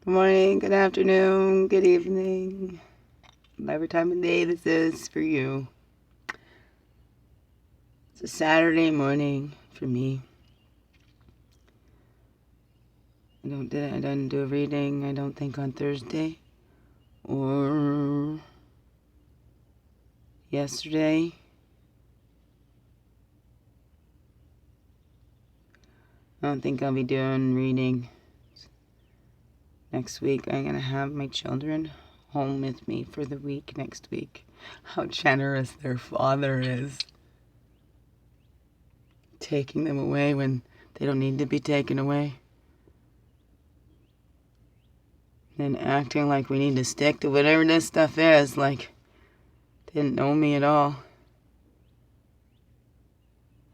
Good morning, good afternoon, good evening. Whatever time of day this is for you. It's a Saturday morning for me. I didn't do a reading, I don't think, on Thursday or yesterday. I don't think I'll be doing reading next week. I'm going to have my children home with me for the week next week. How generous their father is. Taking them away when they don't need to be taken away. And acting like we need to stick to whatever this stuff is, like didn't know me at all.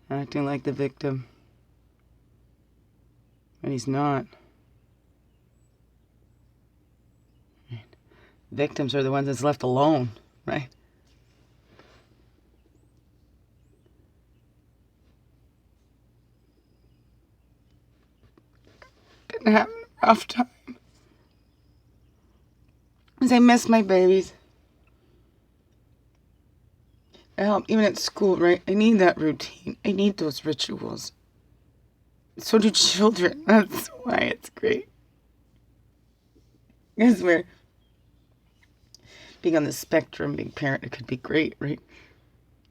Acting like the victim. But he's not. Victims are the ones that's left alone, right? Been having a rough time. Because I miss my babies. I help even at school, right? I need that routine. I need those rituals. So do children. That's why it's great. Because we're being on the spectrum, being parent, it could be great, right?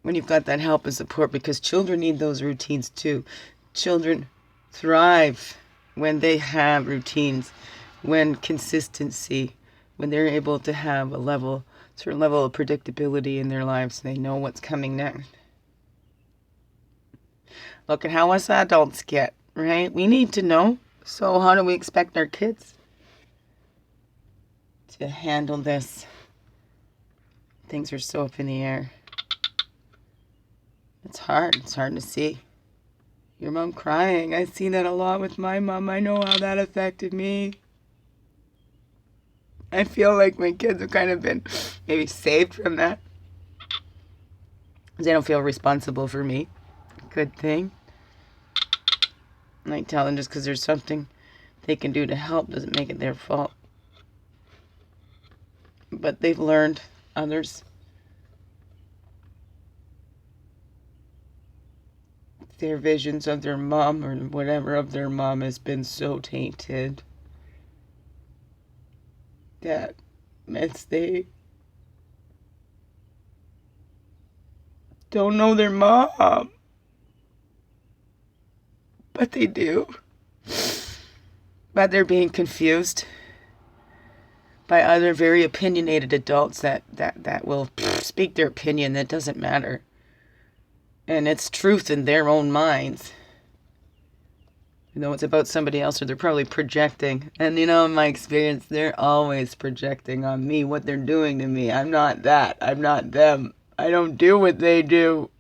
When you've got that help and support, because children need those routines too. Children thrive when they have routines, when consistency, when they're able to have a certain level of predictability in their lives. They know what's coming next. Look at how us adults get, right? We need to know. So how do we expect our kids to handle this? Things are so up in the air. It's hard. It's hard to see. Your mom crying. I see that a lot with my mom. I know how that affected me. I feel like my kids have kind of been maybe saved from that. They don't feel responsible for me. Good thing. And I tell them just because there's something they can do to help doesn't make it their fault. But they've learned, others, their visions of their mom or whatever of their mom has been so tainted that they don't know their mom. But they do. But they're being confused by other very opinionated adults that will speak their opinion. That doesn't matter. And it's truth in their own minds. You know, it's about somebody else, or they're probably projecting. And in my experience, they're always projecting on me what they're doing to me. I'm not that. I'm not them. I don't do what they do.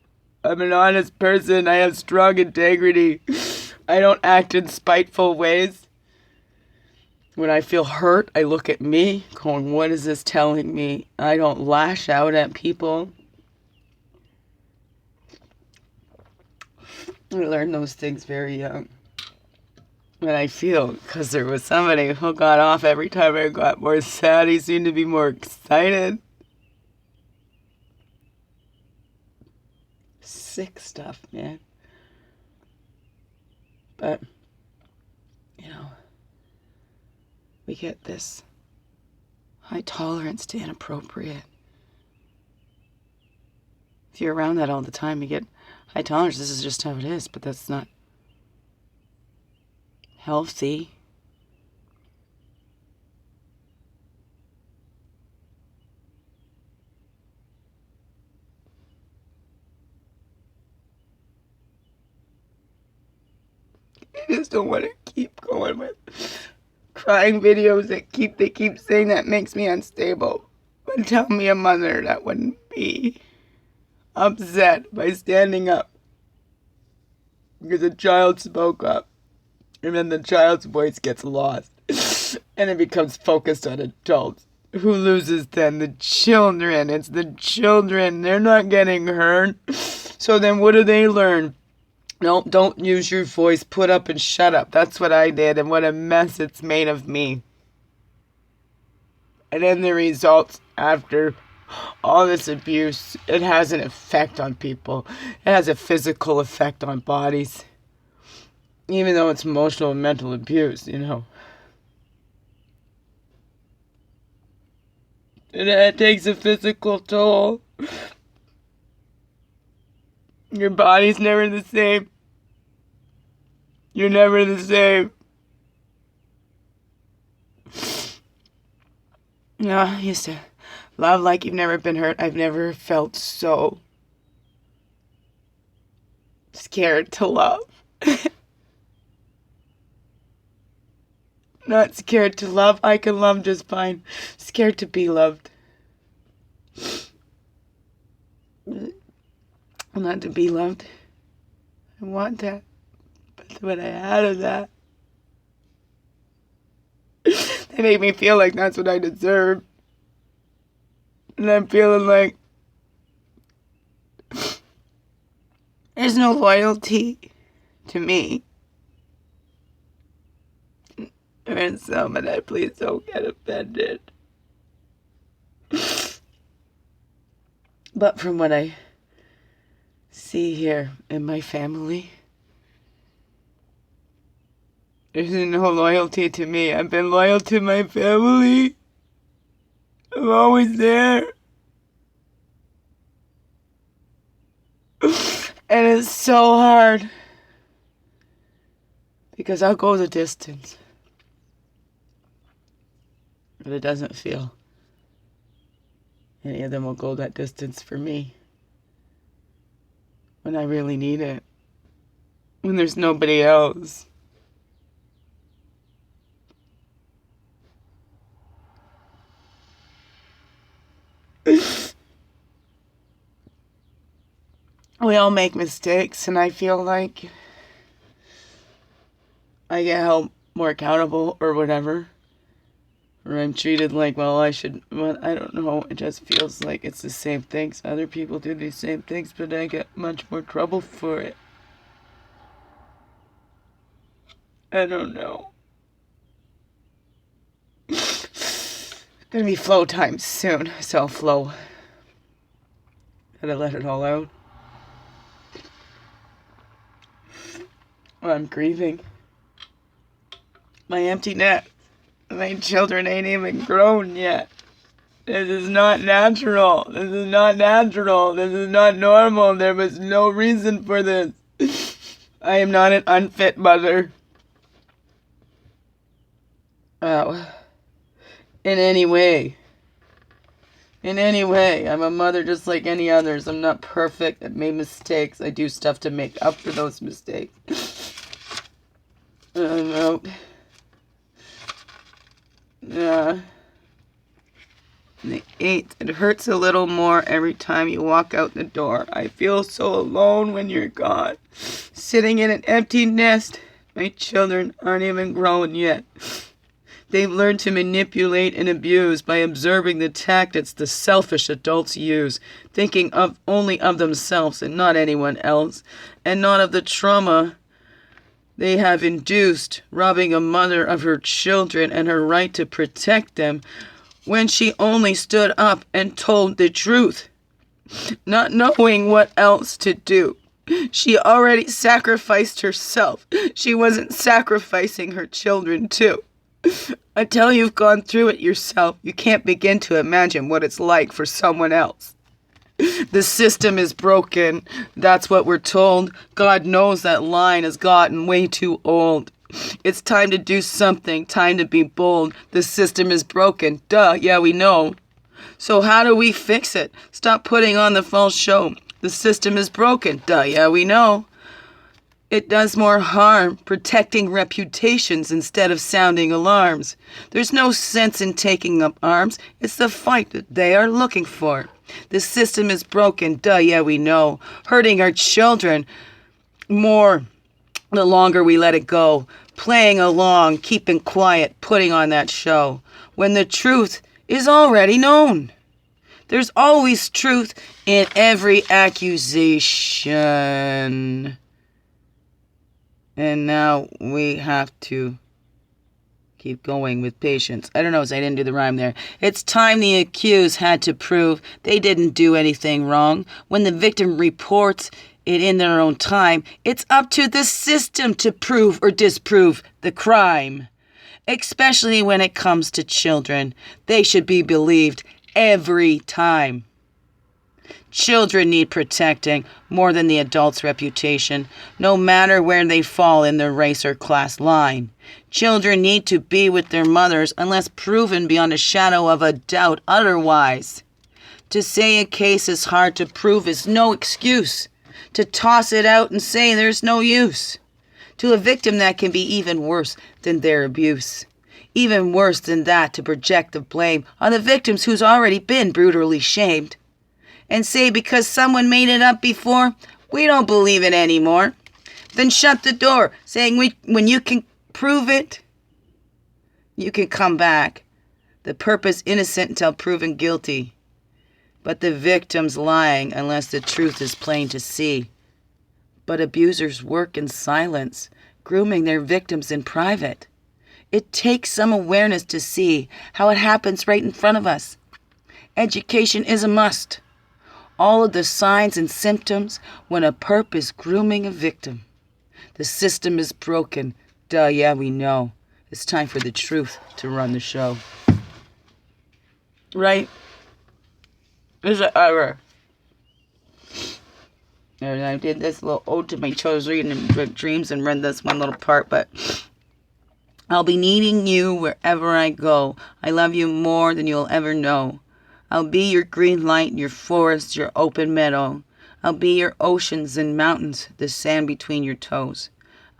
I'm an honest person. I have strong integrity. I don't act in spiteful ways. When I feel hurt, I look at me, going, what is this telling me? I don't lash out at people. I learned those things very young. And I feel, because there was somebody who got off every time I got more sad, he seemed to be more excited. Sick stuff, man. But, we get this high tolerance to inappropriate. If you're around that all the time, you get high tolerance. This is just how it is, but that's not healthy. I just don't want to keep going with crying videos they keep saying that makes me unstable. But tell me a mother that wouldn't be upset by standing up because a child spoke up, and then the child's voice gets lost and it becomes focused on adults. Who loses then? The children. It's the children. They're not getting heard. So then what do they learn? No, don't use your voice. Put up and shut up. That's what I did, and what a mess it's made of me. And then the results after all this abuse, it has an effect on people. It has a physical effect on bodies. Even though it's emotional and mental abuse, you know. It takes a physical toll. Your body's never the same. You're never the same. I used to love like you've never been hurt. I've never felt so scared to love. Not scared to love. I can love just fine. Scared to be loved. Not to be loved. I want that. But what I had of that, they make me feel like that's what I deserve. And I'm feeling like there's no loyalty to me. And somebody, please don't get offended. But from what I see here in my family, there's no loyalty to me. I've been loyal to my family. I'm always there. And it's so hard. Because I'll go the distance. But it doesn't feel any of them will go that distance for me. When I really need it. When there's nobody else. We all make mistakes, and I feel like I get held more accountable or whatever. Or I'm treated like, well, I should, well, I don't know. It just feels like it's the same things. Other people do these same things, but I get much more trouble for it. I don't know. Gonna be flow time soon, so flow. Gotta let it all out. I'm grieving. My empty nest. My children ain't even grown yet. This is not natural. This is not natural. This is not normal. There was no reason for this. I am not an unfit mother. In any way. In any way. I'm a mother just like any others. I'm not perfect. I've made mistakes. I do stuff to make up for those mistakes. I don't know. The 8th, it hurts a little more every time you walk out the door. I feel so alone when you're gone. Sitting in an empty nest. My children aren't even grown yet. They've learned to manipulate and abuse by observing the tactics the selfish adults use, thinking only of themselves and not anyone else, and not of the trauma they have induced, robbing a mother of her children and her right to protect them when she only stood up and told the truth, not knowing what else to do. She already sacrificed herself. She wasn't sacrificing her children too. Until you've gone through it yourself, you can't begin to imagine what it's like for someone else. The system is broken. That's what we're told. God knows that line has gotten way too old. It's time to do something. Time to be bold. The system is broken. Duh, yeah, we know. So how do we fix it? Stop putting on the false show. The system is broken. Duh, yeah, we know. It does more harm protecting reputations instead of sounding alarms. There's no sense in taking up arms. It's the fight that they are looking for. The system is broken. Duh, yeah, we know. Hurting our children more the longer we let it go. Playing along, keeping quiet, putting on that show. When the truth is already known. There's always truth in every accusation. And now we have to Keep going with patience. I don't know, I didn't do the rhyme there. It's time the accused had to prove they didn't do anything wrong. When the victim reports it in their own time, it's up to the system to prove or disprove the crime. Especially when it comes to children. They should be believed every time. Children need protecting more than the adult's reputation, no matter where they fall in the race or class line. Children need to be with their mothers unless proven beyond a shadow of a doubt otherwise. To say a case is hard to prove is no excuse. To toss it out and say there's no use. To a victim, that can be even worse than their abuse. Even worse than that, to project the blame on the victims who's already been brutally shamed. And say because someone made it up before, we don't believe it anymore. Then shut the door, saying when you can prove it, you can come back. The purpose innocent until proven guilty. But the victim's lying unless the truth is plain to see. But abusers work in silence, grooming their victims in private. It takes some awareness to see how it happens right in front of us. Education is a must. All of the signs and symptoms when a perp is grooming a victim. The system is broken. Duh, yeah, we know. It's time for the truth to run the show. Right? Is it ever? And I did this little ode to my children's reading in dreams and read this one little part, but I'll be needing you wherever I go. I love you more than you'll ever know. I'll be your green light, your forest, your open meadow. I'll be your oceans and mountains, the sand between your toes.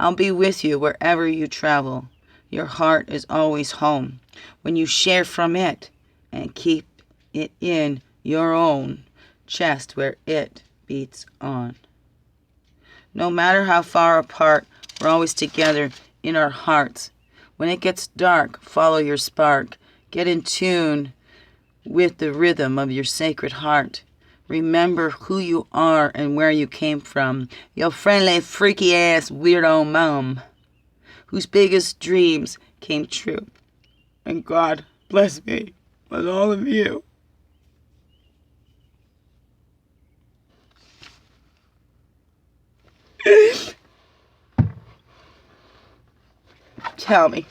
I'll be with you wherever you travel. Your heart is always home when you share from it and keep it in your own chest where it beats on. No matter how far apart, we're always together in our hearts. When it gets dark, follow your spark. Get in tune with the rhythm of your sacred heart. Remember who you are and where you came from. Your friendly, freaky-ass weirdo mom, whose biggest dreams came true. And God bless me with all of you. Tell me,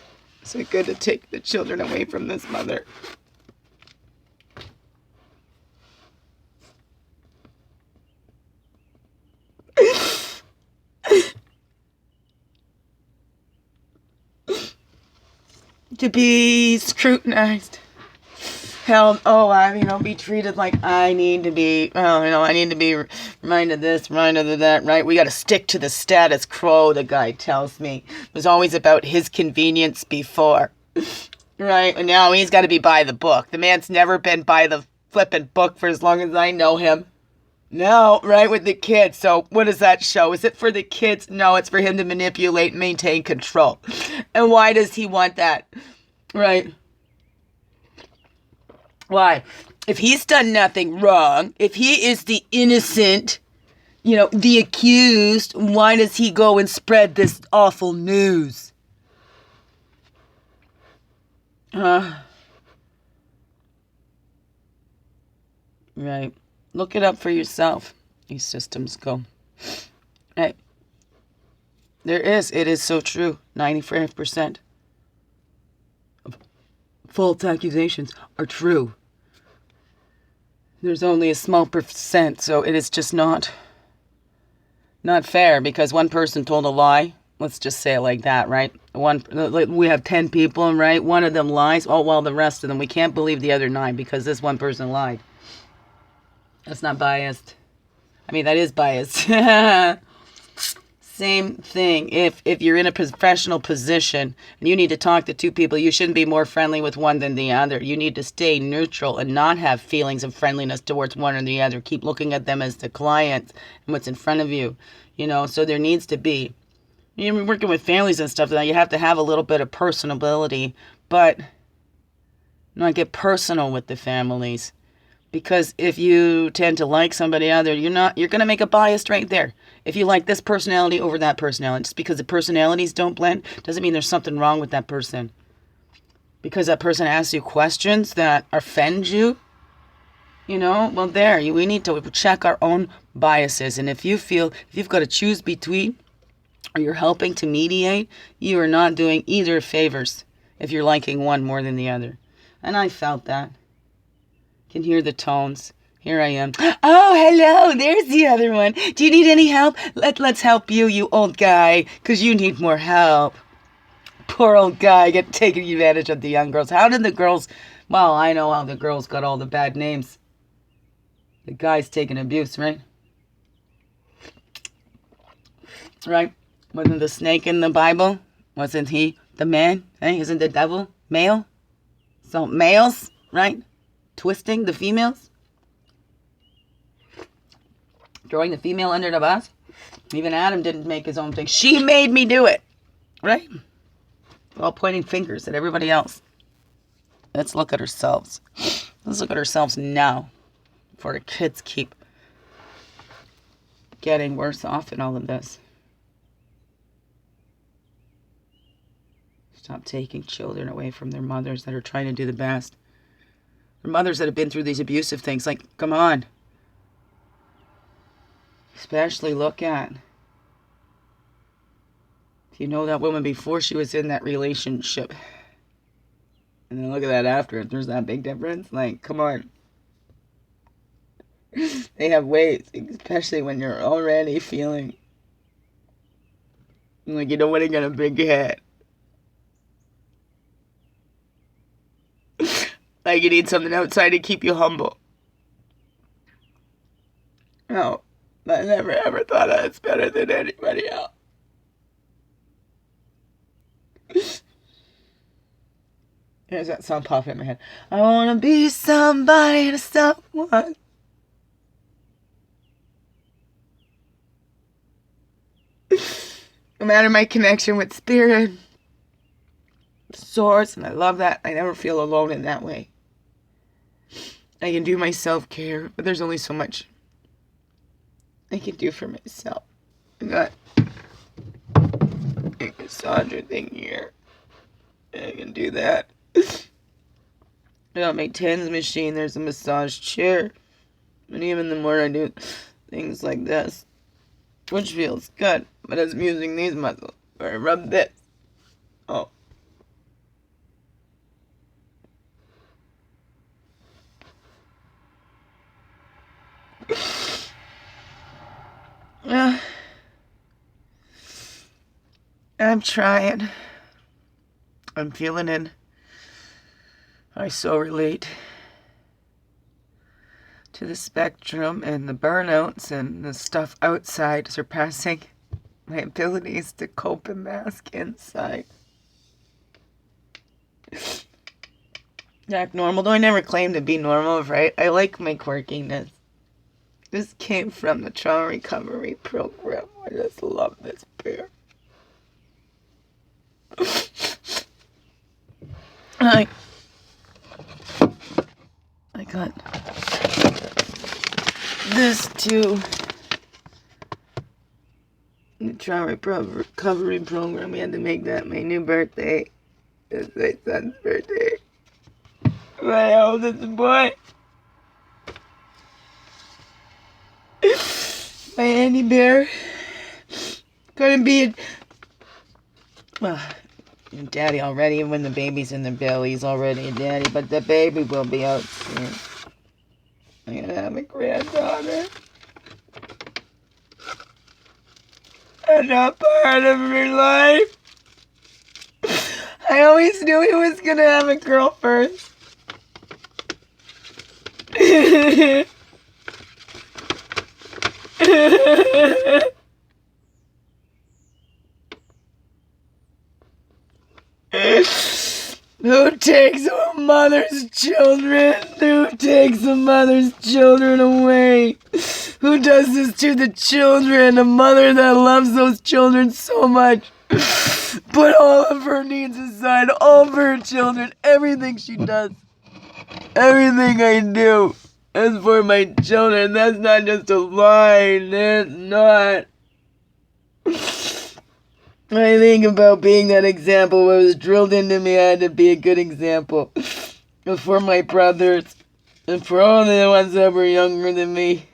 is it good to take the children away from this mother? To be scrutinized. Held, be treated like I need to be, I need to be reminded of this, reminded of that, right? We got to stick to the status quo, the guy tells me. It was always about his convenience before, right? And now he's got to be by the book. The man's never been by the flippin' book for as long as I know him. No, right, with the kids. So what does that show? Is it for the kids? No, it's for him to manipulate and maintain control. And why does he want that? Right? Why? If he's done nothing wrong, if he is the innocent, the accused, why does he go and spread this awful news? Right. Look it up for yourself. These systems go. Right. It is so true. 95% of false accusations are true. There's only a small percent, so it is just not fair because one person told a lie. Let's just say it like that, right? We have 10 people, right? One of them lies. Oh, well, the rest of them, we can't believe the other 9 because this one person lied. That's not biased. I mean, that is biased. Same thing. If you're in a professional position and you need to talk to 2 people, you shouldn't be more friendly with one than the other. You need to stay neutral and not have feelings of friendliness towards one or the other. Keep looking at them as the client and what's in front of you. So there needs to be, you're working with families and stuff, you have to have a little bit of personability, but not get personal with the families. Because if you tend to like somebody other, you're going to make a bias right there. If you like this personality over that personality, just because the personalities don't blend, doesn't mean there's something wrong with that person. because that person asks you questions that offend you, well, we need to check our own biases. And if you feel, if you've got to choose between, or you're helping to mediate, you are not doing either favors if you're liking one more than the other. And I felt that. Can hear the tones. Here I am. Oh, hello, there's the other one. Do you need any help? Let's help you, you old guy, because you need more help. Poor old guy taking advantage of the young girls. How did the girls... Well, I know how the girls got all the bad names. The guy's taking abuse, right? Right? Wasn't the snake in the Bible? Wasn't he the man? Hey, isn't the devil male? So males, right? Twisting the females? Throwing the female under the bus? Even Adam didn't make his own thing. She made me do it. Right? All pointing fingers at everybody else. Let's look at ourselves. Let's look at ourselves now. Before the kids keep getting worse off in all of this. Stop taking children away from their mothers that are trying to do the best. Their mothers that have been through these abusive things. Like, come on. Especially look at, if you know that woman before she was in that relationship, and then look at that after, if there's that big difference, like, come on. They have ways, especially when you're already feeling like you don't want to get a big head. Like you need something outside to keep you humble. No, I never ever thought I was better than anybody else. There's that song popping in my head. I want to be somebody to someone. No matter my connection with spirit, source, and I love that. I never feel alone in that way. I can do my self-care, but there's only so much I can do for myself. I got a massager thing here. I can do that. I got my TENS machine. There's a massage chair. And even the more I do things like this, which feels good, but it's using these muscles where I rub this. Oh. Yeah. I'm trying. I'm feeling it. I so relate to the spectrum and the burnouts and the stuff outside surpassing my abilities to cope and mask inside. Act normal. Though I never claimed to be normal, right? I like my quirkiness. This came from the trauma recovery program. I just love this bear. I got this too. The trauma recovery program. We had to make that my new birthday. It's my son's birthday. My oldest boy. My Andy Bear. Gonna be well, daddy already. When the baby's in the belly, he's already a daddy. But the baby will be out soon. I'm gonna have a granddaughter. I'm not part of her life. I always knew he was gonna have a girl first. Who takes a mother's children? Who takes a mother's children away? Who does this to the children? A mother that loves those children so much. Put all of her needs aside, all of her children, everything she does. Everything I do is for my children. That's not just a line. It's not. I think about being that example. It was drilled into me I had to be a good example for my brothers and for all the ones that were younger than me.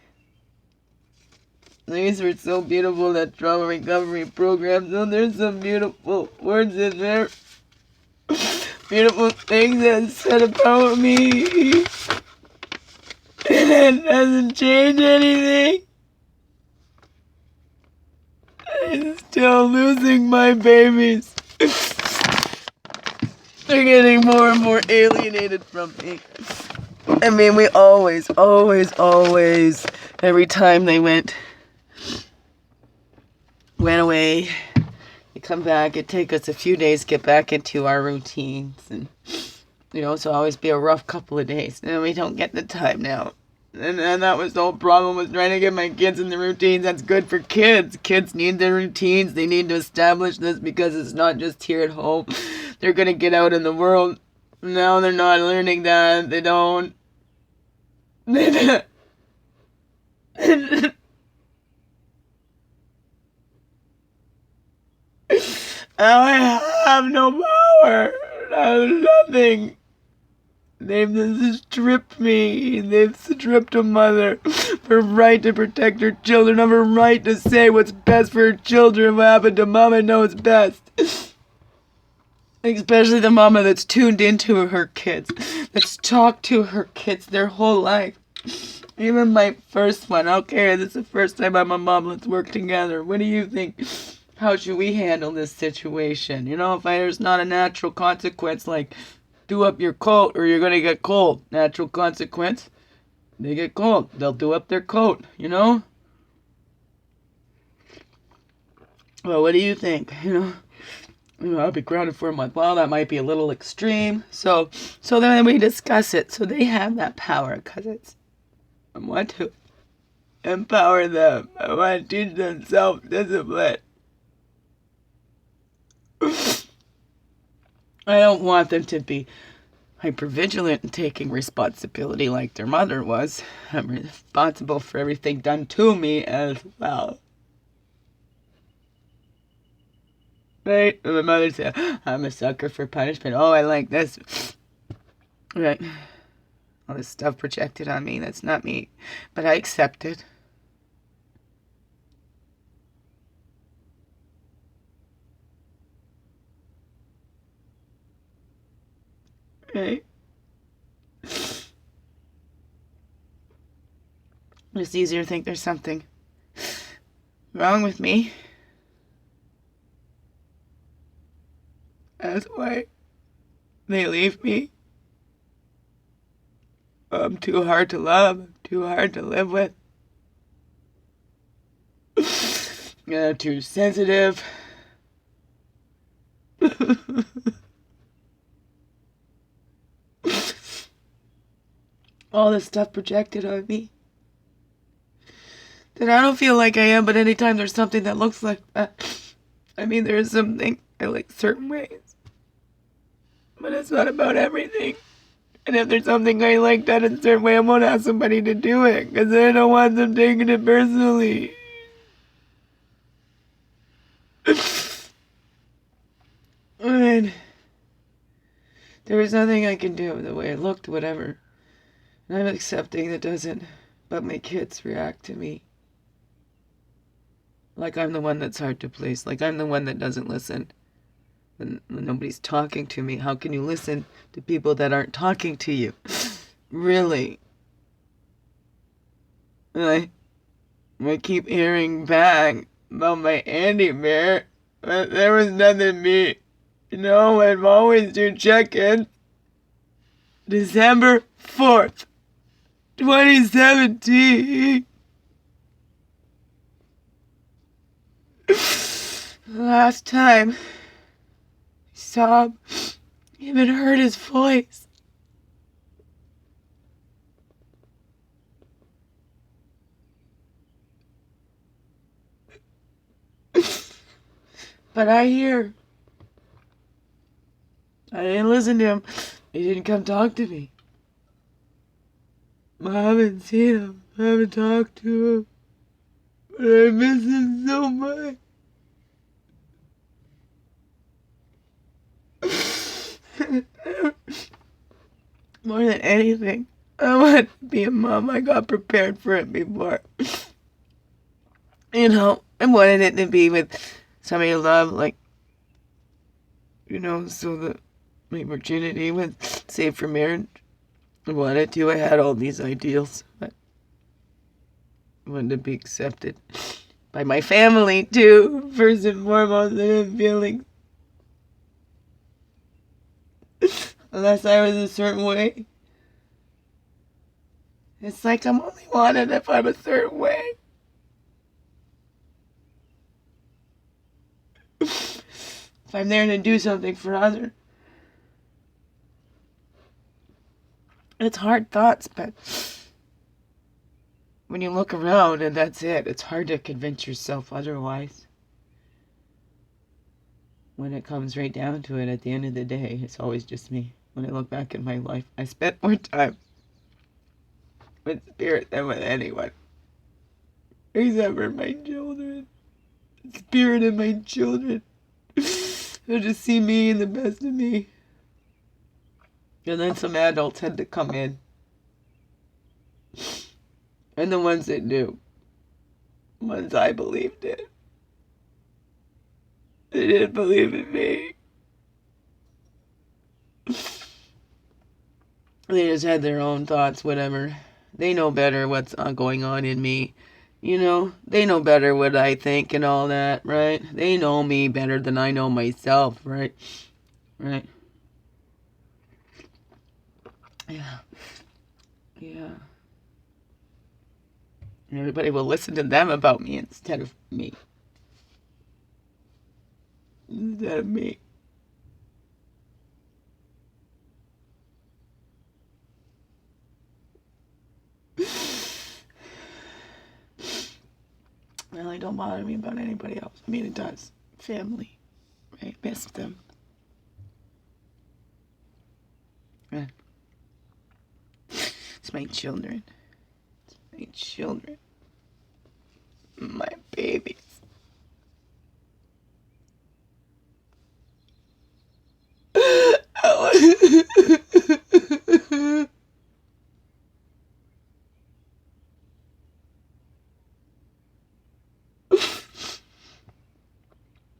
These were so beautiful, that trauma recovery program. So there's some beautiful words in there. Beautiful things that said about me. And it doesn't change anything. I'm still losing my babies. They're getting more and more alienated from me. I mean, we always, every time they went away, they come back, it'd take us a few days to get back into our routines. And, so always be a rough couple of days. And we don't get the time now. And that was the whole problem, was trying to get my kids in the routines. That's good for kids. Kids need their routines. They need to establish this because it's not just here at home. They're going to get out in the world. Now they're not learning that. They don't. I have no power. I have nothing. They've just stripped me. They've stripped a mother her right to protect her children, of her right to say what's best for her children. What happened to Mama knows best. Especially the mama that's tuned into her kids, that's talked to her kids their whole life. Even my first one, okay, this is the first time I'm a mom, let's work together. What do you think? How should we handle this situation? If there's not a natural consequence, like do up your coat or you're going to get cold. Natural consequence, they get cold. They'll do up their coat, Well, what do you think? I'll be grounded for a month. Well, that might be a little extreme. So then we discuss it. So they have that power because I want to empower them. I want to teach them self-discipline. I don't want them to be hypervigilant and taking responsibility like their mother was. I'm responsible for everything done to me as well. Right? And my mother said, I'm a sucker for punishment. Oh, I like this. Right? All this stuff projected on me, that's not me. But I accept it. Right? It's easier to think there's something wrong with me. That's why they leave me. I'm too hard to love. I'm too hard to live with. I'm too sensitive. All this stuff projected on me. That I don't feel like I am, but anytime there's something that looks like that. I mean, there's something I like certain ways. But it's not about everything. And if there's something I like done in a certain way, I won't ask somebody to do it. Because I don't want them taking it personally. And there was nothing I can do the way it looked, whatever. And I'm accepting that doesn't, but my kids react to me. Like I'm the one that's hard to please. Like I'm the one that doesn't listen. When nobody's talking to me, how can you listen to people that aren't talking to you? Really? I keep hearing back about my Andy Bear, but there was nothing me. I'm always do check-in. December 4th, 2017. Last time I saw him, even heard his voice. But I didn't listen to him. He didn't come talk to me. I haven't seen him. I haven't talked to him. But I miss him so much. More than anything, I want to be a mom. I got prepared for it before. You know, I wanted it to be with somebody I love, like, you know, so that my virginity was safe for marriage. I wanted to. I had all these ideals, but I wanted to be accepted by my family, too, first and foremost. I had feelings. Unless I was a certain way. It's like I'm only wanted if I'm a certain way. If I'm there to do something for others. It's hard thoughts, but when you look around and that's it, it's hard to convince yourself otherwise. When it comes right down to it, at the end of the day, it's always just me. When I look back in my life, I spent more time with Spirit than with anyone. Except for my children. Spirit and my children. They'll just see me and the best of me. And then some adults had to come in. And the ones that knew. Ones I believed in. They didn't believe in me. They just had their own thoughts, whatever. They know better what's going on in me. You know, they know better what I think and all that, right? They know me better than I know myself, right? Right? Yeah. Yeah. And everybody will listen to them about me instead of me. Instead of me. Well, it don't bother me about anybody else. I mean, it does. Family. Right? Miss them. Yeah. It's my children. It's my children. My babies.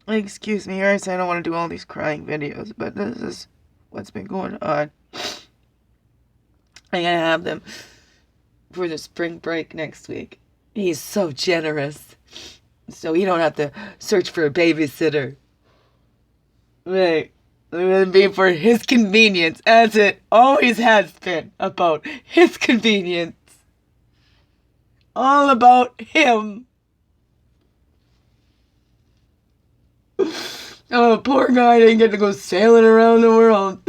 Excuse me, I don't want to do all these crying videos, but this is what's been going on. I'm gonna have them for the spring break next week. He's so generous. So you don't have to search for a babysitter. Right. It's gonna be for his convenience, as it always has been about his convenience. All about him. Oh, poor guy didn't get to go sailing around the world.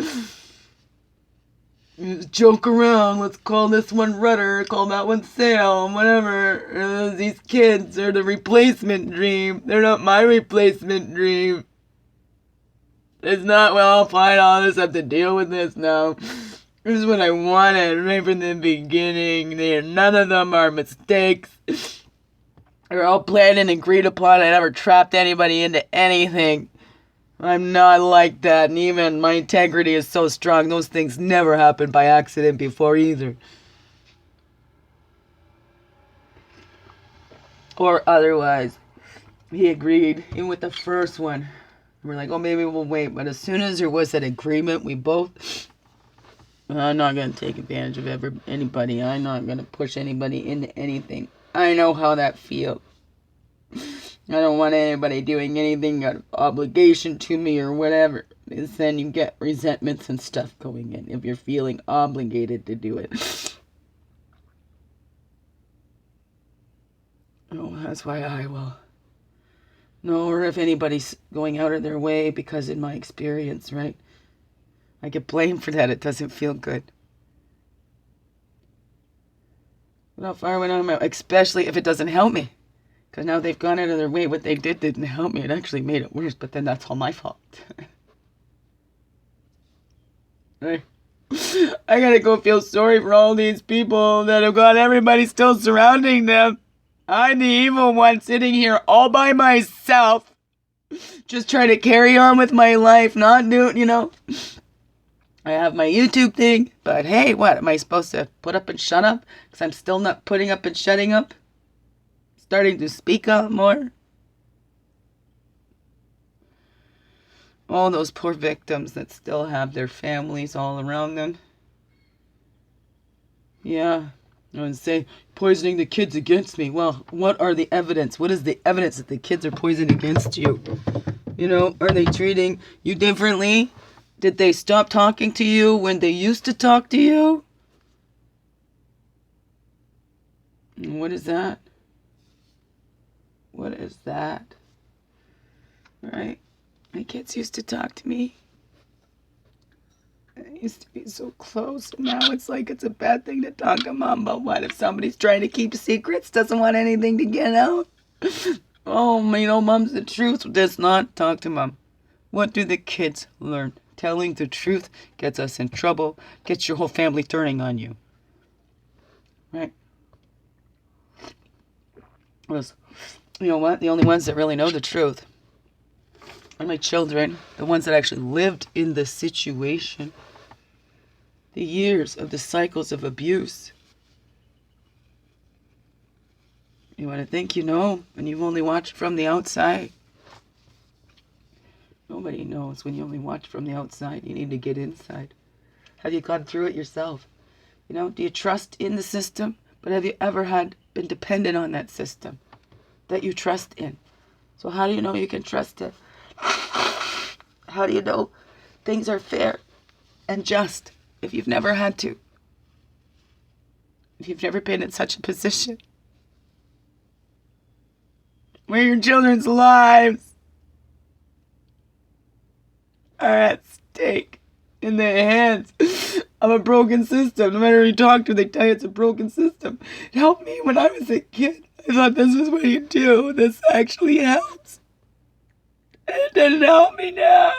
Joke around, let's call this one rudder, call that one sail, whatever. These kids are the replacement dream. They're not my replacement dream. It's not, well, fine, I'll just have to deal with this now. This is what I wanted right from the beginning. None of them are mistakes. They're all planned and agreed upon. I never trapped anybody into anything. I'm not like that, and even my integrity is so strong. Those things never happened by accident before either. Or otherwise. He agreed, even with the first one. We're like, oh, maybe we'll wait. But as soon as there was that agreement, we both... I'm not going to take advantage of anybody. I'm not going to push anybody into anything. I know how that feels. I don't want anybody doing anything out of obligation to me or whatever. Because then you get resentments and stuff going in if you're feeling obligated to do it. Oh, that's why I will. No, or if anybody's going out of their way, because in my experience, right? I get blamed for that. It doesn't feel good. But how far went on, especially if it doesn't help me. Because now they've gone out of their way. What they did didn't help me. It actually made it worse. But then that's all my fault. Right? I gotta go feel sorry for all these people that have got everybody still surrounding them. I'm the evil one sitting here all by myself. Just trying to carry on with my life. Not doing, I have my YouTube thing, but hey, what? Am I supposed to put up and shut up? Because I'm still not putting up and shutting up? Starting to speak up more? All those poor victims that still have their families all around them. Yeah. I would say, poisoning the kids against me. Well, what are the evidence? What is the evidence that the kids are poisoned against you? You know, are they treating you differently? Did they stop talking to you when they used to talk to you? What is that? What is that? Right? My kids used to talk to me. I used to be so close, and now it's like it's a bad thing to talk to mom. But what if somebody's trying to keep secrets, doesn't want anything to get out? Oh, you know, mom's the truth. Does not talk to mom. What do the kids learn? Telling the truth gets us in trouble, gets your whole family turning on you. Right? Because, you know what? The only ones that really know the truth are my children, the ones that actually lived in the situation, the years of the cycles of abuse. You want to think you know, and you've only watched from the outside. Nobody knows when you only watch from the outside. You need to get inside. Have you gone through it yourself? You know, do you trust in the system? But have you ever been dependent on that system that you trust in? So how do you know you can trust it? How do you know things are fair and just if you've never had to? If you've never been in such a position where your children's lives are at stake in the hands of a broken system. No matter who you talk to, they tell you it's a broken system. It helped me when I was a kid. I thought this is what you do. This actually helps. And it didn't help me now.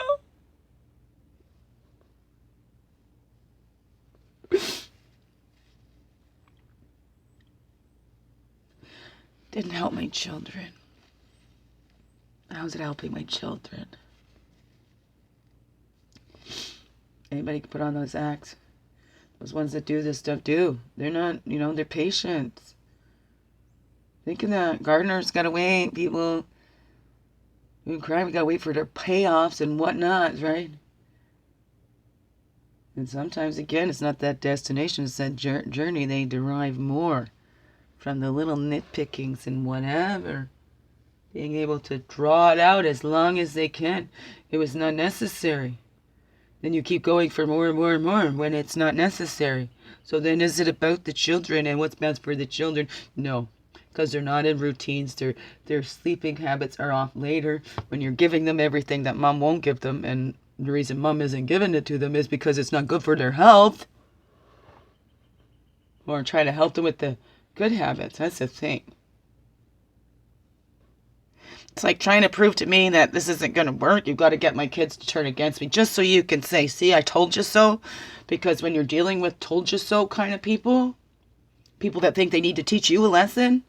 Didn't help my children. How's it helping my children? Anybody can put on those acts. Those ones that do this stuff do. They're not, you know, they're patient. Think of that. Gardeners gotta wait. People in crime gotta wait for their payoffs and whatnot, right? And sometimes, again, it's not that destination, it's that journey. They derive more from the little nitpickings and whatever. Being able to draw it out as long as they can. It was not necessary. Then you keep going for more and more and more when it's not necessary. So then is it about the children and what's best for the children? No, because they're not in routines. Their sleeping habits are off later when you're giving them everything that mom won't give them. And the reason mom isn't giving it to them is because it's not good for their health. Or try to help them with the good habits. That's the thing. It's like trying to prove to me that this isn't going to work. You've got to get my kids to turn against me just so you can say, see, I told you so. Because when you're dealing with told you so kind of people that think they need to teach you a lesson,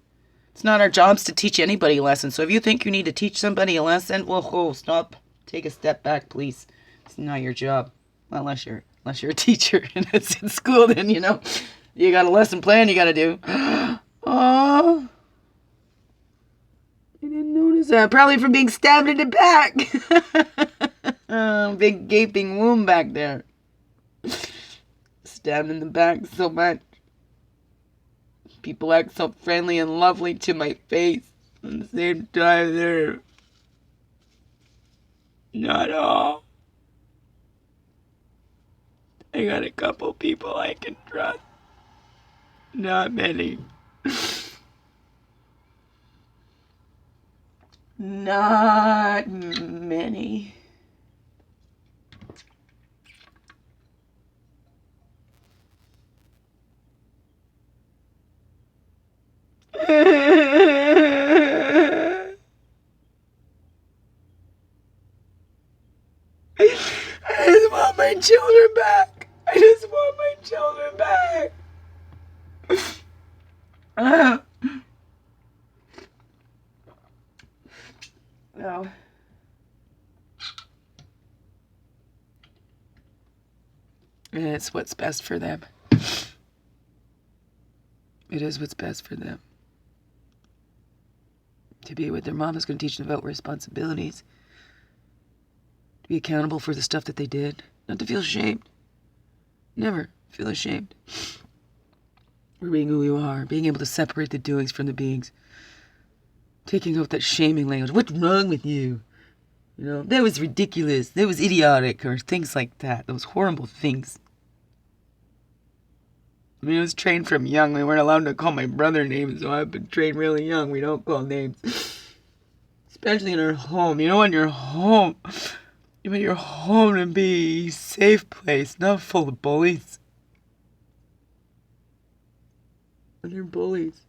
it's not our jobs to teach anybody a lesson. So if you think you need to teach somebody a lesson, well, stop. Take a step back, please. It's not your job. Well, unless you're a teacher and it's in school, then, you know, you got a lesson plan you got to do. Oh. I didn't notice that. Probably from being stabbed in the back. Oh, big gaping wound back there. Stabbed in the back so much. People act so friendly and lovely to my face. At the same time, they're not all. I got a couple people I can trust. Not many. Not many. I just want my children back. I just want my children back. No. it's what's best for them. It is what's best for them. To be with their mom is going to teach them about responsibilities. To be accountable for the stuff that they did. Not to feel ashamed. Never feel ashamed. For being who you are. Being able to separate the doings from the beings. Taking out that shaming language. What's wrong with you? You know, that was ridiculous. That was idiotic. Or things like that. Those horrible things. I mean, I was trained from young. We weren't allowed to call my brother names, so I've been trained really young. We don't call names. Especially in our home. You know, when you're home, you want your home to be a safe place, not full of bullies. And they're bullies.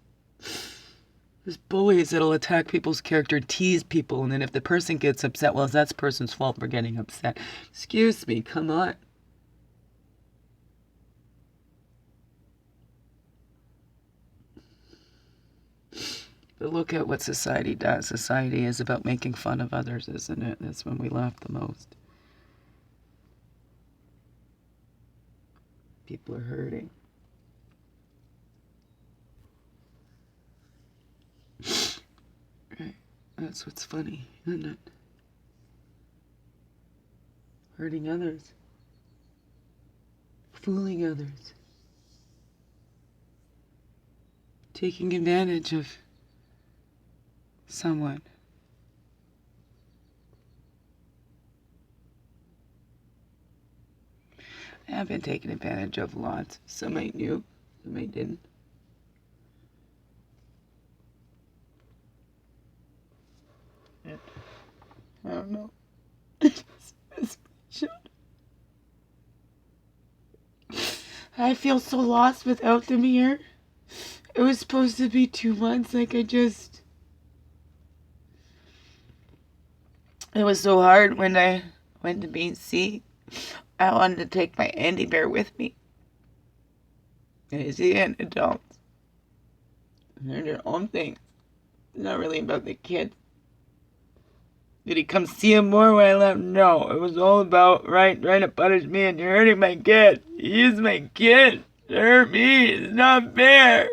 There's bullies that'll attack people's character, tease people, and then if the person gets upset, well, it's that person's fault for getting upset. Excuse me, come on. But look at what society does. Society is about making fun of others, isn't it? That's when we laugh the most. People are hurting. Right. That's what's funny, isn't it? Hurting others. Fooling others. Taking advantage of someone. I have been taken advantage of lots. Some I knew, some I didn't. I don't know. I feel so lost without them here. It was supposed to be 2 months, it was so hard when I went to BC. I wanted to take my Andy Bear with me. And he's an adult. They're their own thing. It's not really about the kids. Did he come see him more when I left? No. It was all about trying to punish me and you're hurting my kid. He's my kid. To hurt me. It's not fair.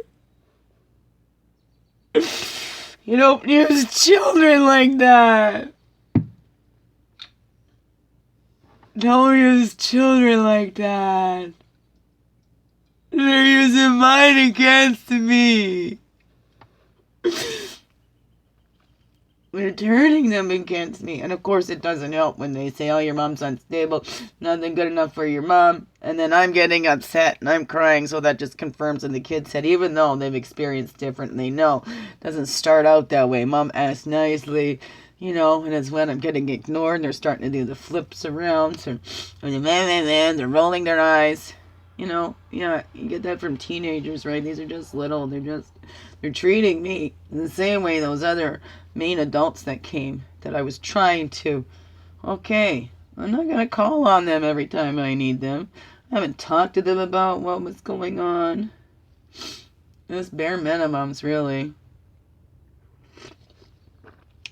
You don't use children like that. Don't use children like that. They're using mine against me. They're turning them against me. And of course it doesn't help when they say, oh, your mom's unstable. Nothing good enough for your mom. And then I'm getting upset and I'm crying. So that just confirms in the kid's head, even though they've experienced different and they know it doesn't start out that way. Mom asked nicely. You know, and it's when I'm getting ignored and they're starting to do the flips around. So, they're rolling their eyes. You know, yeah, you get that from teenagers, right? These are just little. They're treating me in the same way those other main adults that came, that I was trying to. Okay, I'm not going to call on them every time I need them. I haven't talked to them about what was going on. Just bare minimums, really.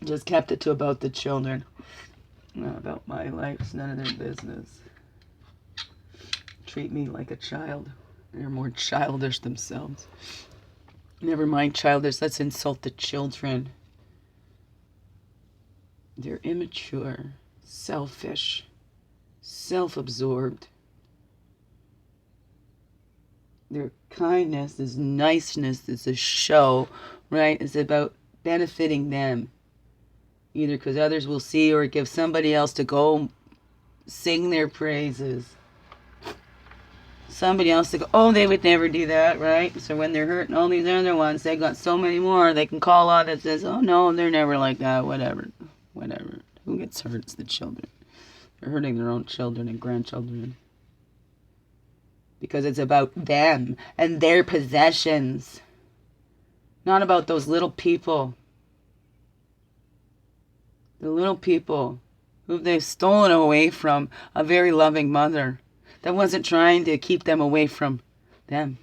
Just kept it to about the children. Not about my life. It's none of their business. Treat me like a child. They're more childish themselves. Never mind childish. Let's insult the children. They're immature, selfish, self-absorbed. Their kindness, this niceness, is a show, right? It's about benefiting them. Either because others will see or give somebody else to go sing their praises. Somebody else to go, oh, they would never do that, right? So when they're hurting all these other ones, they got so many more, they can call on that says, oh, no, they're never like that, whatever. Who gets hurt? It's the children. They're hurting their own children and grandchildren. Because it's about them and their possessions. Not about those little people. The little people who they've stolen away from a very loving mother that wasn't trying to keep them away from them,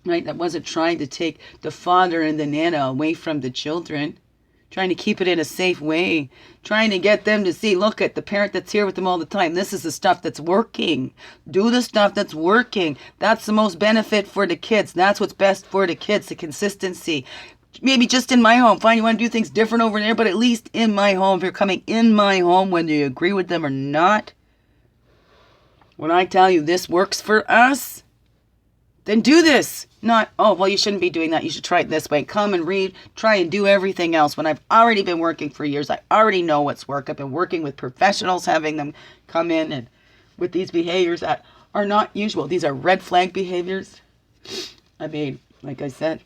right? That wasn't trying to take the father and the nana away from the children. Trying to keep it in a safe way. Trying to get them to see, look at the parent that's here with them all the time. This is the stuff that's working. Do the stuff that's working. That's the most benefit for the kids. That's what's best for the kids, the consistency. Maybe just in my home. Fine, you want to do things different over there, but at least in my home. If you're coming in my home, whether you agree with them or not, when I tell you this works for us, then do this. Not, oh, well, you shouldn't be doing that. You should try it this way. Come and read. Try and do everything else. When I've already been working for years, I already know what's work. I've been working with professionals, having them come in and with these behaviors that are not usual. These are red flag behaviors. I mean, like I said,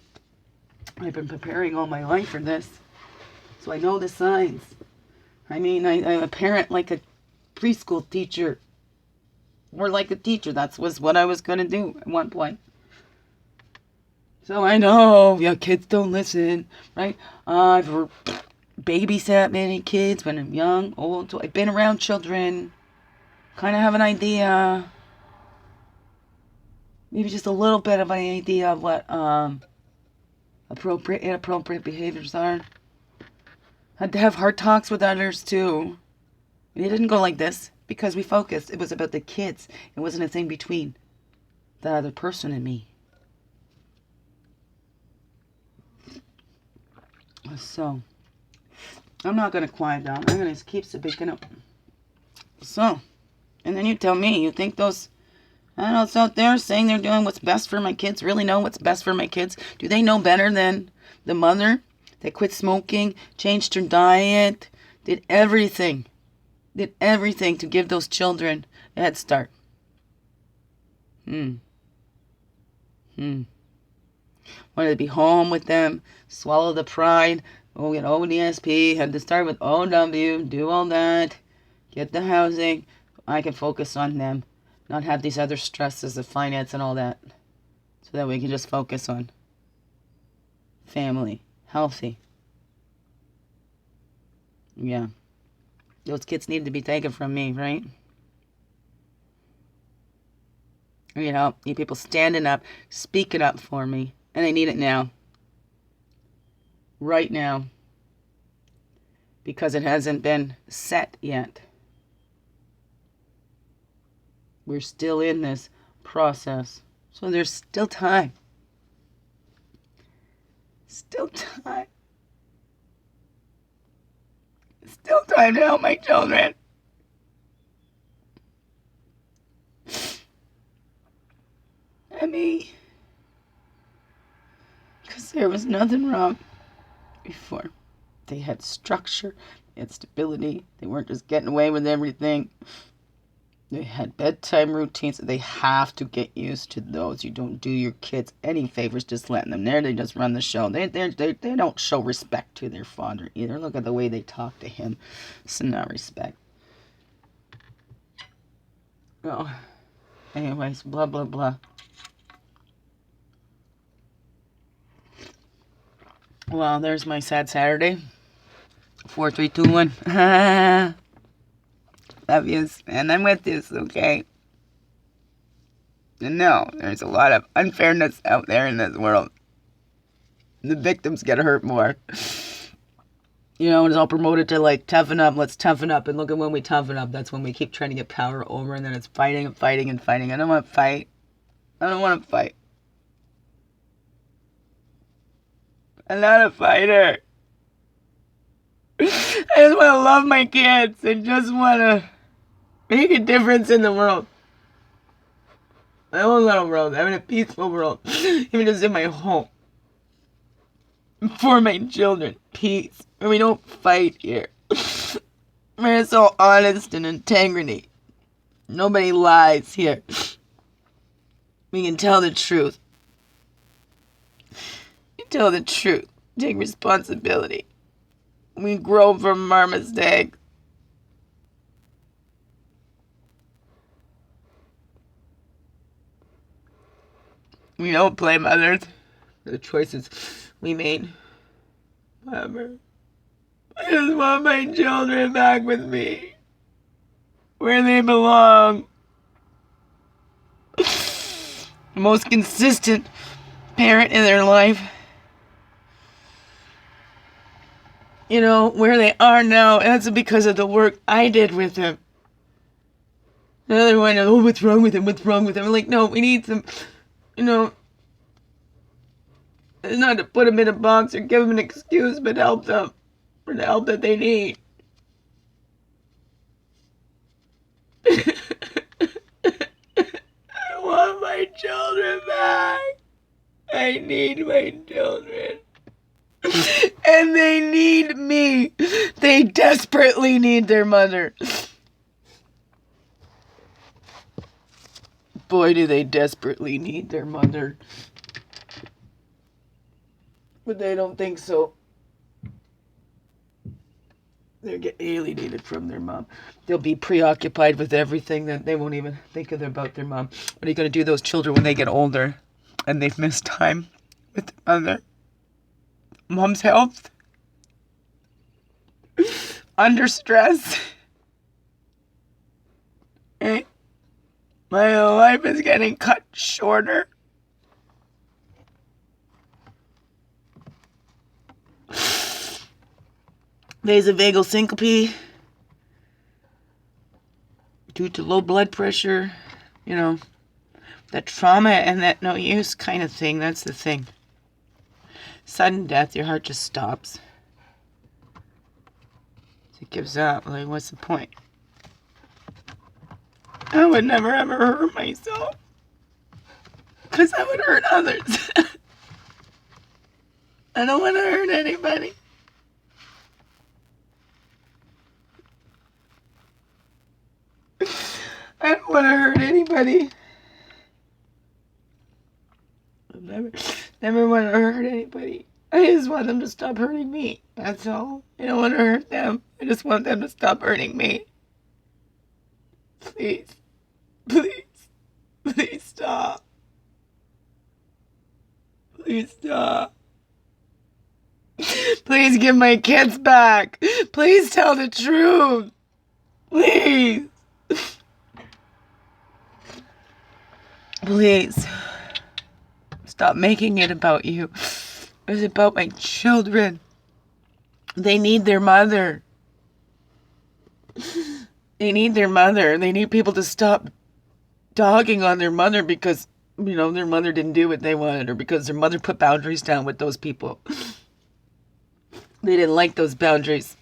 I've been preparing all my life for this. So I know the signs. I mean, I'm a parent like a preschool teacher. Or like a teacher. That was what I was going to do at one point. So I know, yeah, kids don't listen, right? I've babysat many kids when I'm young, old. So I've been around children. Kind of have an idea. Maybe just a little bit of an idea of what appropriate, inappropriate behaviors are. Had to have hard talks with others too. It didn't go like this because we focused. It was about the kids. It wasn't a thing between the other person and me. So, I'm not going to quiet down. I'm going to keep speaking up. So, and then you tell me, you think those adults out there saying they're doing what's best for my kids really know what's best for my kids? Do they know better than the mother that quit smoking, changed her diet, did everything to give those children a head start? Wanted to be home with them, swallow the pride, get ODSP, had to start with OW, do all that, get the housing. I can focus on them, not have these other stresses of finance and all that, so that we can just focus on family, healthy. Yeah. Those kids need to be taken from me, right? You know, need people standing up, speaking up for me. And I need it now. Right now. Because it hasn't been set yet. We're still in this process. So there's still time. Still time. Still time to help my children. I mean, because there was nothing wrong before. They had structure, they had stability, they weren't just getting away with everything. They had bedtime routines. They have to get used to those. You don't do your kids any favors just letting them there. They just run the show. They don't show respect to their father either. Look at the way they talk to him. It's not respect. Oh, anyways, blah, blah, blah. Well, there's my sad Saturday. 4, 3, 2, 1. Love yous, and I'm with yous, okay? And no, there's a lot of unfairness out there in this world. The victims get hurt more. You know, it's all promoted to like toughen up, let's toughen up, and look at when we toughen up, that's when we keep trying to get power over, and then it's fighting and fighting and fighting. I don't want to fight. I don't want to fight. I'm not a fighter. I just want to love my kids and just want to make a difference in the world. My own little world. I'm in a peaceful world. Even just in my home. For my children. Peace. Where we don't fight here. Where it's all honest and integrity. Nobody lies here. We can tell the truth. You tell the truth. Take responsibility. We grow from our mistakes. We don't blame others for the choices we made. Whatever. I just want my children back with me. Where they belong. The most consistent parent in their life. where they are now, that's because of the work I did with him. The other one, oh, what's wrong with him? What's wrong with him? I'm like, no, we need some, it's not to put them in a box or give them an excuse, but help them for the help that they need. I want my children back. I need my children. And they need me. They desperately need their mother. Boy, do they desperately need their mother. But they don't think so. They'll get alienated from their mom. They'll be preoccupied with everything that they won't even think about their mom. What are you going to do to those children when they get older and they've missed time with their mother? Mom's health? Under stress? Hey, my life is getting cut shorter. Vasovagal syncope due to low blood pressure, that trauma and that no use kind of thing. That's the thing. Sudden death, your heart just stops. It gives up. Like, what's the point? I would never ever hurt myself because I would hurt others. I don't want to hurt anybody. I don't want to hurt anybody. Never want to hurt anybody. I just want them to stop hurting me. That's all. I don't want to hurt them. I just want them to stop hurting me. Please. Please. Please stop. Please stop. Please give my kids back. Please tell the truth. Please. Please. Stop making it about you. It's about my children. They need their mother. They need their mother. They need people to stop dogging on their mother because, their mother didn't do what they wanted or because their mother put boundaries down with those people. They didn't like those boundaries.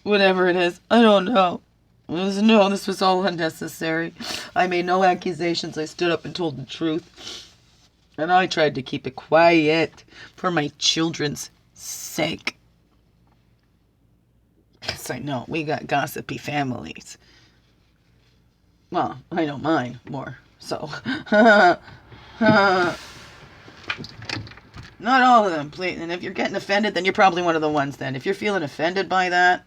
Whatever it is. I don't know. This was all unnecessary. I made no accusations. I stood up and told the truth. And I tried to keep it quiet for my children's sake. Yes, I know. We got gossipy families. Well, I know mine more. So. Not all of them, please. And if you're getting offended, then you're probably one of the ones then. If you're feeling offended by that,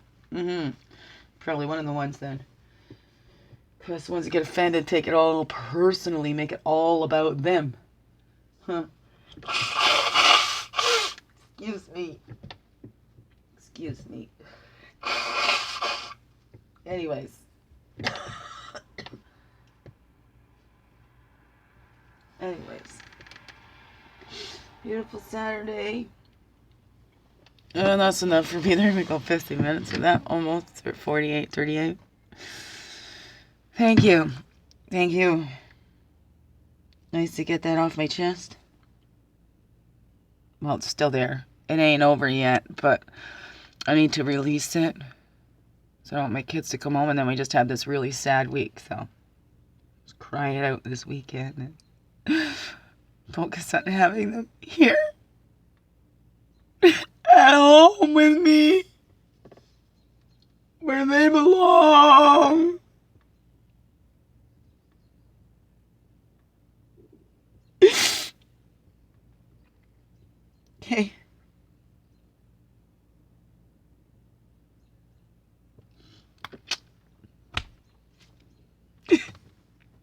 probably one of the ones then. Because the ones that get offended take it all personally, make it all about them. Excuse me. Anyways. Beautiful Saturday. And that's enough for me. There we go, 50 minutes of that, almost, or 48, 38. Thank you. Nice to get that off my chest. Well, it's still there. It ain't over yet, but I need to release it. So I don't want my kids to come home, and then we just had this really sad week, so just cry it out this weekend and focus on having them here at home with me where they belong. Okay.